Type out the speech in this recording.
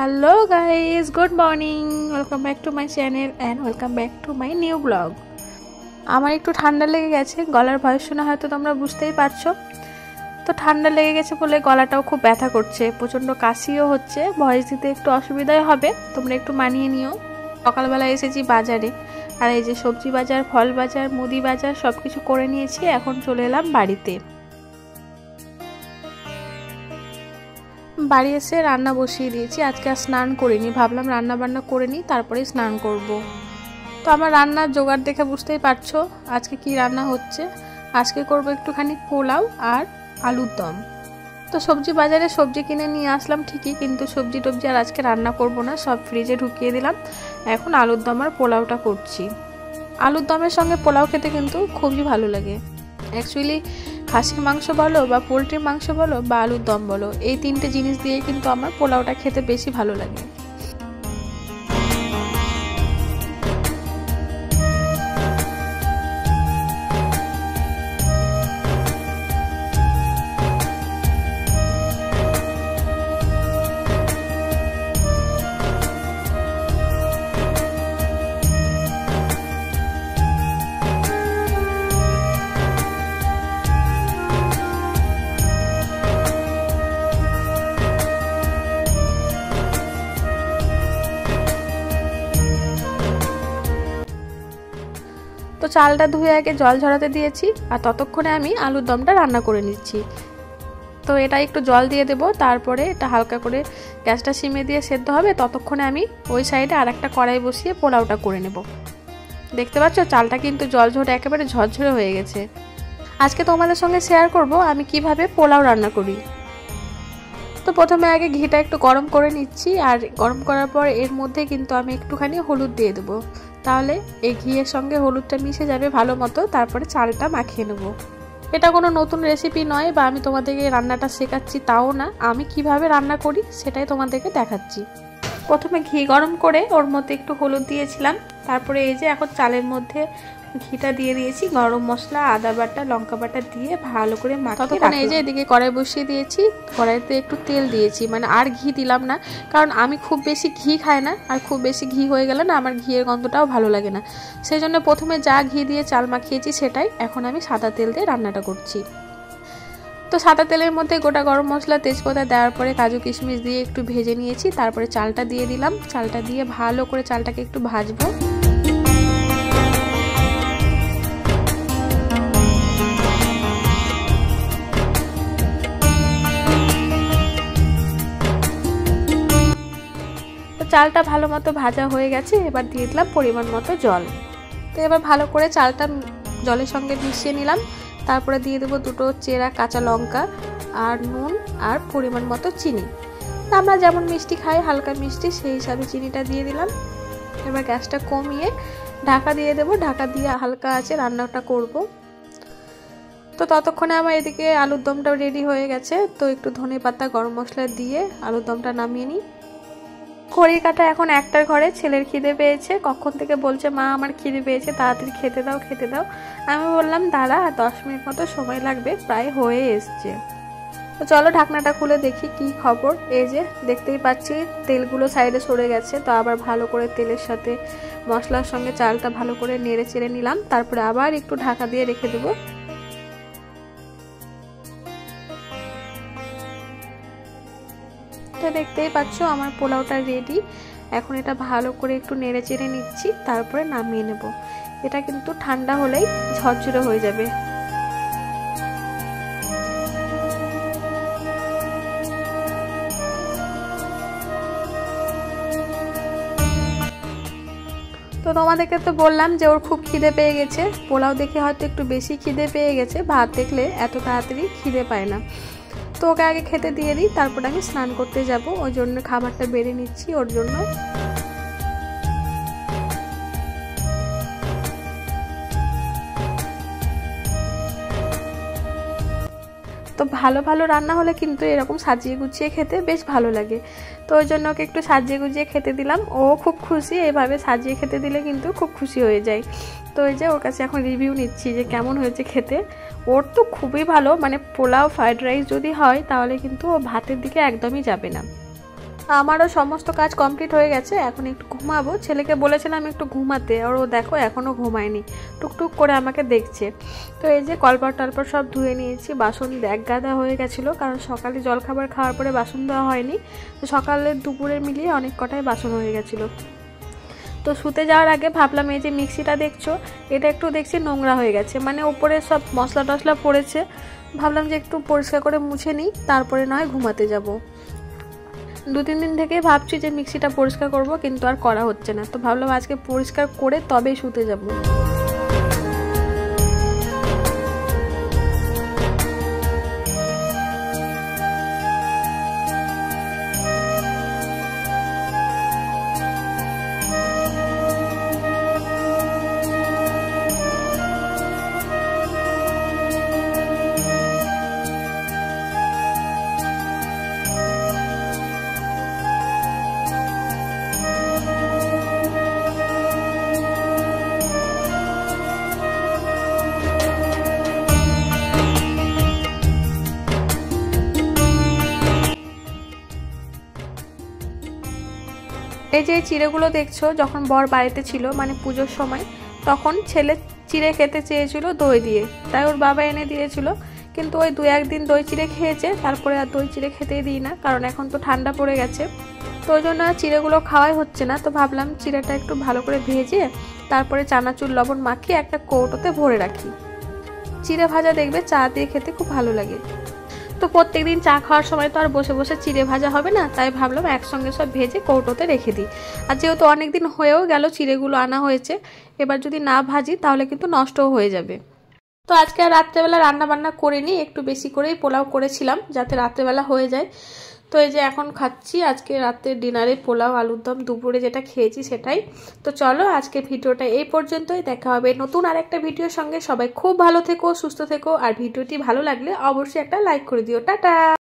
Hello guys, good morning. Welcome back to my channel and welcome back to my new vlog. আমার একটু ঠান্ডা লেগে গেছে, গলার ভয়েস শুনে হয়তো তোমরা বুঝতেই পারছো। তো ঠান্ডা লেগে গেছে বলে গলাটাও খুব ব্যথা করছে, প্রচন্ড কাশিও হচ্ছে, ভয়েস দিতে একটু অসুবিধাই হবে, তোমরা একটু মানিয়ে নিও। সকালবেলা এসেছি বাজারে, আর এই যে সবজি বাজার, ফল বাজার, মুদি বাজার সবকিছু করে নিয়েছি। এখন চলে এলাম বাড়িতে। বাড়ি এসে রান্না বসিয়ে দিয়েছি। আজকে আর স্নান করিনি, ভাবলাম রান্না বান্না করে নিই তারপরে স্নান করব। তো আমার রান্নার জোগাড় দেখে বুঝতেই পারছো আজকে কি রান্না হচ্ছে। আজকে করব একটুখানি পোলাও আর আলুর দম। তো সবজি বাজারে সবজি কিনে নিয়ে আসলাম ঠিকই, কিন্তু সবজি টবজি আর আজকে রান্না করব না, সব ফ্রিজে ঢুকিয়ে দিলাম। এখন আলুর দম আর পোলাওটা করছি। আলুর দমের সঙ্গে পোলাও খেতে কিন্তু খুবই ভালো লাগে। অ্যাকচুয়ালি খাসির মাংস বলো বা পোলট্রির মাংস বলো বা আলুর দম বলো, এই তিনটে জিনিস দিয়ে কিন্তু আমার পোলাওটা খেতে বেশি ভালো লাগে। তো চালটা ধুয়ে আগে জল ঝরাতে দিয়েছি, আর ততক্ষণে আমি আলুর দমটা রান্না করে নিচ্ছি। তো এটা একটু জল দিয়ে দেবো, তারপরে এটা হালকা করে গ্যাসটা সিমে দিয়ে সেদ্ধ হবে। ততক্ষণে আমি ওই সাইডে আর একটা কড়াই বসিয়ে পোলাওটা করে নেব। দেখতে পাচ্ছ চালটা কিন্তু জল ঝরে একেবারে ঝরঝরে হয়ে গেছে। আজকে তোমাদের সঙ্গে শেয়ার করব আমি কিভাবে পোলাও রান্না করি। তো প্রথমে আগে ঘিটা একটু গরম করে নিচ্ছি, আর গরম করার পর এর মধ্যে কিন্তু আমি একটুখানি হলুদ দিয়ে দেবো, তাহলে এই ঘিয়ের সঙ্গে হলুদটা মিশে যাবে ভালো মতো। তারপরে চালটা মাখিয়ে নেব। এটা কোনো নতুন রেসিপি নয় বা আমি তোমাদেরকে রান্নাটা শেখাচ্ছি তাও না, আমি কিভাবে রান্না করি সেটাই তোমাদেরকে দেখাচ্ছি। প্রথমে ঘি গরম করে ওর মধ্যে একটু হলুদ দিয়েছিলাম, তারপরে এই যে এখন চালের মধ্যে ঘিটা দিয়ে দিয়েছি, গরম মশলা, আদা বাটা, লঙ্কা বাটা দিয়ে ভালো করে মাখিয়ে এই যে এদিকে কড়াই বসিয়ে দিয়েছি। কড়াইতে একটু তেল দিয়েছি, মানে আর ঘি দিলাম না, কারণ আমি খুব বেশি ঘি খাই না, আর খুব বেশি ঘি হয়ে গেলে না আমার ঘিয়ের গন্ধটাও ভালো লাগে না। সেই জন্য প্রথমে যা ঘি দিয়ে চাল মাখিয়েছি সেটাই এখন আমি সাদা তেল দিয়ে রান্নাটা করছি। তো সাদা তেলের মধ্যে গোটা গরম মশলা, তেজপাতা দেওয়ার পরে কাজু কিশমিশ দিয়ে একটু ভেজে নিয়েছি। তারপরে চালটা দিয়ে দিলাম, চালটা দিয়ে ভালো করে চালটাকে একটু ভাজবো। চালটা ভালো মতো ভাজা হয়ে গেছে, এবার দিয়ে দিলাম পরিমাণ মতো জল। তো এবার ভালো করে চালটা জলের সঙ্গে মিশিয়ে নিলাম। তারপরে দিয়ে দেবো দুটো চেরা কাঁচা লঙ্কা আর নুন আর পরিমাণ মতো চিনি। আমরা যেমন মিষ্টি খাই হালকা মিষ্টি, সেই হিসাবে চিনিটা দিয়ে দিলাম। এবার গ্যাসটা কমিয়ে ঢাকা দিয়ে দেবো, ঢাকা দিয়ে হালকা আছে রান্নাটা করব। তো ততক্ষণে আমার এদিকে আলুর দমটাও রেডি হয়ে গেছে। তো একটু ধনে পাতা, গরম মশলা দিয়ে আলুর দমটা নামিয়ে নিই। ঘড়ির কাঁটা এখন একটার ঘরে। ছেলের খিদে পেয়েছে, কখন থেকে বলছে মা আমার খিদে পেয়েছে, তাড়াতাড়ি খেতে দাও খেতে দাও। আমি বললাম দাঁড়া, 10 মিনিট মতো সময় লাগবে, প্রায় হয়ে এসছে। তো চলো ঢাকনাটা খুলে দেখি কি খবর। এই যে দেখতেই পাচ্ছি তেলগুলো সাইডে সরে গেছে। তো আবার ভালো করে তেলের সাথে মশলার সঙ্গে চালটা ভালো করে নেড়ে চেড়ে নিলাম। তারপরে আবার একটু ঢাকা দিয়ে রেখে দেবো। তো দেখতেই পাচ্ছ আমার পোলাওটা রেডি। এখন এটা ভালো করে একটু নেড়ে চেড়ে নিচ্ছি, তারপরে নামিয়ে নেব। এটা কিন্তু ঠান্ডা হলেই ঝরঝরে হয়ে যাবে। তো তোমাদেরকে তো বললাম যে ওর খুব খিদে পেয়ে গেছে, পোলাও দেখে হয়তো একটু বেশি খিদে পেয়ে গেছে, ভাত দেখলে এত তাড়াতাড়ি খিদে পায় না। তো ওকে আগে খেতে দিয়ে দিই, তারপরে আমি স্নান করতে যাব, ওই জন্য খাবারটা বেড়ে নিচ্ছি ওর জন্য। তো ভালো ভালো রান্না হলে কিন্তু এরকম সাজিয়ে গুছিয়ে খেতে বেশ ভালো লাগে। তো ওই জন্য ওকে একটু সাজিয়ে গুছিয়ে খেতে দিলাম। ও খুব খুশি, এভাবে সাজিয়ে খেতে দিলে কিন্তু খুব খুশি হয়ে যায়। তো এই যে ওর কাছে এখন রিভিউ নিচ্ছি যে কেমন হয়েছে খেতে। ওর তো খুবই ভালো, মানে পোলাও ফ্রাইড রাইস যদি হয় তাহলে কিন্তু ও ভাতের দিকে একদমই যাবে না। আমারও সমস্ত কাজ কমপ্লিট হয়ে গেছে, এখন একটু ঘুমাবো। ছেলেকে বলেছিলাম একটু ঘুমাতে, আর ও দেখো এখনও ঘুমায়নি, টুকটুক করে আমাকে দেখছে। তো এই যে কলপাট টলপাট সব ধুয়ে নিয়েছি, বাসন এক গাদা হয়ে গেছিলো, কারণ সকালে জলখাবার খাওয়ার পরে বাসন দেওয়া হয়নি, তো সকালে দুপুরে মিলিয়ে অনেক কটাই বাসন হয়ে গেছিলো। তো শুতে যাওয়ার আগে ভাবলাম এই যে মিক্সিটা দেখছো, এটা একটু দেখছি নোংরা হয়ে গেছে, মানে ওপরে সব মশলা টশলা পড়েছে। ভাবলাম যে একটু পরিষ্কার করে মুছে নিই, তারপরে নয় ঘুমাতে যাব। 2-3 দিন থেকে ভাবছি যে মিক্সিটা পরিষ্কার করব, কিন্তু আর করা হচ্ছে না। তো ভাবলাম আজকে পরিষ্কার করে তবেই শুতে যাব। এই যে চিড়েগুলো দেখছো, যখন বর বাড়িতে ছিল মানে পুজোর সময়, তখন ছেলে চিড়ে খেতে চেয়েছিল দই দিয়ে, তাই ওর বাবা এনে দিয়েছিল। কিন্তু ওই 2-1 দিন দই চিড়ে খেয়েছে, তারপরে আর দই চিড়ে খেতেই দিই না, কারণ এখন তো ঠান্ডা পড়ে গেছে। তো ওই জন্য চিড়েগুলো খাওয়াই হচ্ছে না। তো ভাবলাম চিড়েটা একটু ভালো করে ভেজে তারপরে চানাচুর লবণ মাখিয়ে একটা কৌটোতে ভরে রাখি। চিড়ে ভাজা দেখবে চা দিয়ে খেতে খুব ভালো লাগে। তো প্রত্যেকদিন চা খাওয়ার সময় তো আর বসে বসে চিড়ে ভাজা হবে না, তাই ভাবলাম একসঙ্গে সব ভেজে কৌটোতে রেখে দিই। আর যেহেতু অনেকদিন হয়েও গেল চিড়েগুলো আনা হয়েছে, এবার যদি না ভাজি তাহলে কিন্তু নষ্টও হয়ে যাবে। তো আজকে আর রাত্রেবেলা রান্না বান্না করিনি, একটু বেশি করেই পোলাও করেছিলাম যাতে রাত্রেবেলা হয়ে যায়। তো এই যে এখন খাচ্ছি, আজকে রাতের ডিনারে পোলাও আলুর দম, দুপুরে যেটা খেয়েছি সেটাই। তো চলো আজকে ভিডিওটা এই পর্যন্তই, দেখা হবে নতুন আরেকটা ভিডিওর সঙ্গে। সবাই খুব ভালো থেকো, সুস্থ থেকো, আর ভিডিওটি ভালো লাগলে অবশ্যই একটা লাইক করে দিও। টাটা।